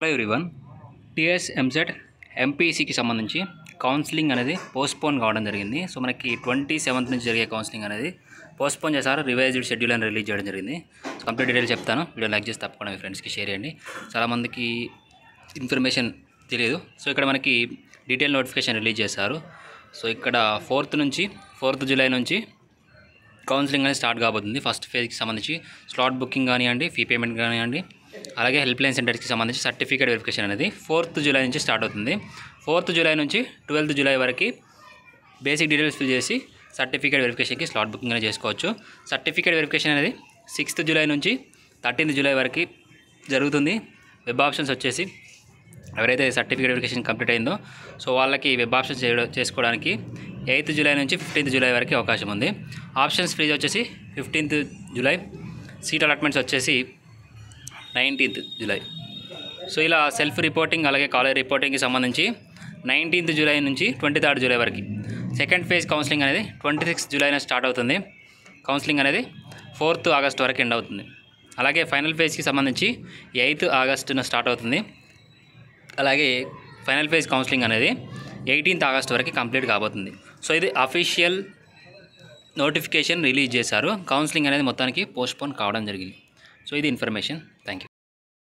Hello everyone, TS EAMCET ఎంపీసీకి సంబంధించి counselling అనేది postpone కావడం జరిగింది. సో మనకి 27th నుంచి జరిగే కౌన్సిలింగ్ అనేది పోస్ట్పోన్ చేశారు. రివైజ్డ్ షెడ్యూల్ అని రిలీజ్ చేయడం జరిగింది. సో కంప్లీట్ డీటెయిల్స్ చెప్తాను. వీడియో లైక్ చేసి తప్పకుండా మీ ఫ్రెండ్స్కి షేర్ చేయండి. చాలామందికి ఇన్ఫర్మేషన్ తెలియదు. సో ఇక్కడ మనకి డీటెయిల్ నోటిఫికేషన్ రిలీజ్ చేశారు. సో ఇక్కడ 4th జూలై నుంచి కౌన్సిలింగ్ అనేది స్టార్ట్ కాబోతుంది. ఫస్ట్ ఫేజ్కి సంబంధించి స్లాట్ బుకింగ్ కానివ్వండి, ఫీ పేమెంట్ కానివ్వండి, అలాగే హెల్ప్ లైన్ సెంటర్స్కి సంబంధించి సర్టిఫికేట్ వెరిఫికేషన్ అనేది 4th జూలై నుంచి స్టార్ట్ అవుతుంది. 4th జూలై నుంచి 12th జూలై వరకు బేసిక్ డీటెయిల్స్ ఫిల్ చేసి సర్టిఫికేట్ వెరిఫికేషన్కి స్లాట్ బుకింగ్ అనేది చేసుకోవచ్చు. సర్టిఫికేట్ వెరిఫికేషన్ అనేది 6th జూలై నుంచి 13th జూలై వరకు జరుగుతుంది. వెబ్ ఆప్షన్స్ వచ్చేసి ఎవరైతే సర్టిఫికేట్ వెరిఫికేషన్ కంప్లీట్ అయిందో సో వాళ్ళకి వెబ్ ఆప్షన్స్ చేసుకోవడానికి 8th జూలై నుంచి 15th జూలై వరకు అవకాశం ఉంది. ఆప్షన్స్ ఫ్రీజ్ వచ్చేసి 15th జూలై, సీట్ అలాట్మెంట్స్ వచ్చేసి 19th జూలై. సో ఇలా సెల్ఫ్ రిపోర్టింగ్ అలాగే కాలేజ్ రిపోర్టింగ్కి సంబంధించి 19th జూలై నుంచి 23rd జూలై వరకు. సెకండ్ ఫేజ్ కౌన్సిలింగ్ అనేది 26th జూలైన స్టార్ట్ అవుతుంది. కౌన్సిలింగ్ అనేది 4th ఆగస్ట్ వరకు ఎండ్ అవుతుంది. అలాగే ఫైనల్ ఫేజ్కి సంబంధించి 8th ఆగస్టున స్టార్ట్ అవుతుంది. అలాగే ఫైనల్ ఫేజ్ కౌన్సిలింగ్ అనేది 18th ఆగస్ట్ వరకు కంప్లీట్ కాబోతుంది. సో ఇది అఫీషియల్ నోటిఫికేషన్ రిలీజ్ చేశారు. కౌన్సిలింగ్ అనేది మొత్తానికి పోస్ట్పోన్ కావడం జరిగింది. సో ఇది ఇన్ఫర్మేషన్.